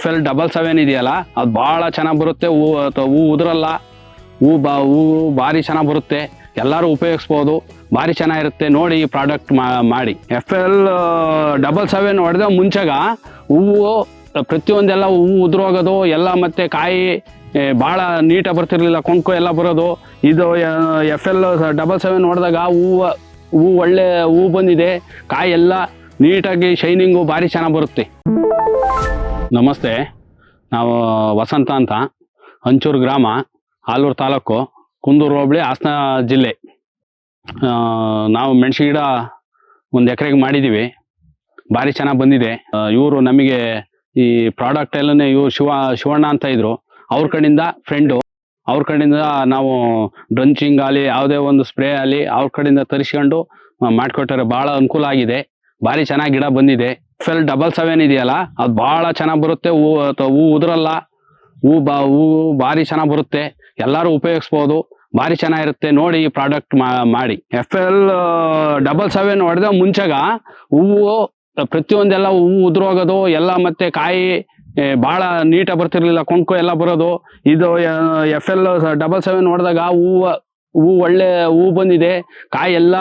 FL77 ಇದೆಯಲ್ಲ ಅದು ಭಾಳ ಚೆನ್ನಾಗಿ ಬರುತ್ತೆ. ಹೂ ಉದುರಲ್ಲ, ಹೂ ಭಾರಿ ಚೆನ್ನಾಗಿ ಬರುತ್ತೆ, ಎಲ್ಲರೂ ಉಪಯೋಗಿಸ್ಬೋದು, ಭಾರಿ ಚೆನ್ನಾಗಿರುತ್ತೆ. ನೋಡಿ ಈ ಪ್ರಾಡಕ್ಟ್ ಮಾಡಿ. FL77 ಹೊಡೆದ ಮುಂಚೆಗ ಹೂವು ಪ್ರತಿಯೊಂದೆಲ್ಲ ಹೂವು ಉದುರೋಗೋದು ಎಲ್ಲ, ಮತ್ತು ಕಾಯಿ ಭಾಳ ನೀಟಾಗಿ ಬರ್ತಿರ್ಲಿಲ್ಲ, ಕೊಂಕು ಎಲ್ಲ ಬರೋದು. ಇದು FL77 ಹೊಡೆದಾಗ ಹೂವು ಒಳ್ಳೆ ಹೂ ಬಂದಿದೆ, ಕಾಯಿ ಎಲ್ಲ ನೀಟಾಗಿ ಶೈನಿಂಗು ಭಾರಿ ಚೆನ್ನಾಗಿ ಬರುತ್ತೆ. ನಮಸ್ತೆ, ನಾವು ವಸಂತ ಅಂತ, ಹಂಚೂರು ಗ್ರಾಮ, ಆಲೂರು ತಾಲೂಕು, ಕುಂದೂರು ಹೋಬಳಿ, ಹಾಸನ ಜಿಲ್ಲೆ. ನಾವು ಮೆಣಸು ಗಿಡ 1 ಎಕರೆಗೆ ಮಾಡಿದ್ದೀವಿ, ಭಾರಿ ಚೆನ್ನಾಗಿ ಬಂದಿದೆ. ಇವರು ನಮಗೆ ಈ ಪ್ರಾಡಕ್ಟ್ ಎಲ್ಲನೇ ಇವರು ಶಿವಣ್ಣ ಅಂತ ಇದ್ರು, ಅವ್ರ ಕಡೆಯಿಂದ ಫ್ರೆಂಡು, ಅವ್ರ ಕಡೆಯಿಂದ ನಾವು ಡ್ರಂಚಿಂಗ್ ಆಗಲಿ ಯಾವುದೇ ಒಂದು ಸ್ಪ್ರೇ ಆಗಲಿ ಅವ್ರ ಕಡೆಯಿಂದ ತರಿಸ್ಕೊಂಡು ಮಾಡಿಕೊಟ್ಟಾರೆ. ಭಾಳ ಅನುಕೂಲ ಆಗಿದೆ, ಭಾರಿ ಚೆನ್ನಾಗಿ ಗಿಡ ಬಂದಿದೆ. FL77 ಇದೆಯಲ್ಲ ಅದು ಭಾಳ ಚೆನ್ನಾಗಿ ಬರುತ್ತೆ, ಹೂ ಉದುರಲ್ಲ, ಹೂ ಭಾರಿ ಚೆನ್ನಾಗಿ ಬರುತ್ತೆ, ಎಲ್ಲರೂ ಉಪಯೋಗಿಸ್ಬೋದು, ಭಾರಿ ಚೆನ್ನಾಗಿರುತ್ತೆ. ನೋಡಿ ಈ ಪ್ರಾಡಕ್ಟ್ ಮಾಡಿ. FL77 ಹೊಡೆದ ಮುಂಚೆಗ ಹೂವು ಪ್ರತಿಯೊಂದೆಲ್ಲ ಹೂ ಉದುರೋಗೋದು ಎಲ್ಲ, ಮತ್ತು ಕಾಯಿ ಭಾಳ ನೀಟಾಗಿ ಬರ್ತಿರ್ಲಿಲ್ಲ, ಕೊಂಕು ಎಲ್ಲ ಬರೋದು. ಇದು FL77 ಹೊಡೆದಾಗ ಹೂವು ಒಳ್ಳೆ ಹೂ ಬಂದಿದೆ, ಕಾಯಿ ಎಲ್ಲ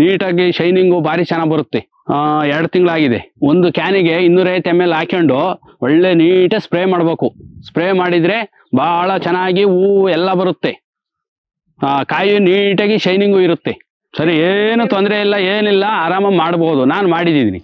ನೀಟಾಗಿ ಶೈನಿಂಗು ಭಾರಿ ಚೆನ್ನಾಗಿ ಬರುತ್ತೆ. 2 ತಿಂಗಳಾಗಿದೆ. ಒಂದು ಕ್ಯಾನಿಗೆ 250 ml ಹಾಕ್ಕೊಂಡು ಒಳ್ಳೆ ನೀಟಾಗಿ ಸ್ಪ್ರೇ ಮಾಡಬೇಕು. ಸ್ಪ್ರೇ ಮಾಡಿದರೆ ಭಾಳ ಚೆನ್ನಾಗಿ ಹೂವು ಎಲ್ಲ ಬರುತ್ತೆ, ಕಾಯಿ ನೀಟಾಗಿ ಶೈನಿಂಗು ಇರುತ್ತೆ. ಸರಿ, ಏನು ತೊಂದರೆ ಇಲ್ಲ, ಏನಿಲ್ಲ, ಆರಾಮಾಗಿ ಮಾಡ್ಬೋದು. ನಾನು ಮಾಡಿದ್ದೀನಿ.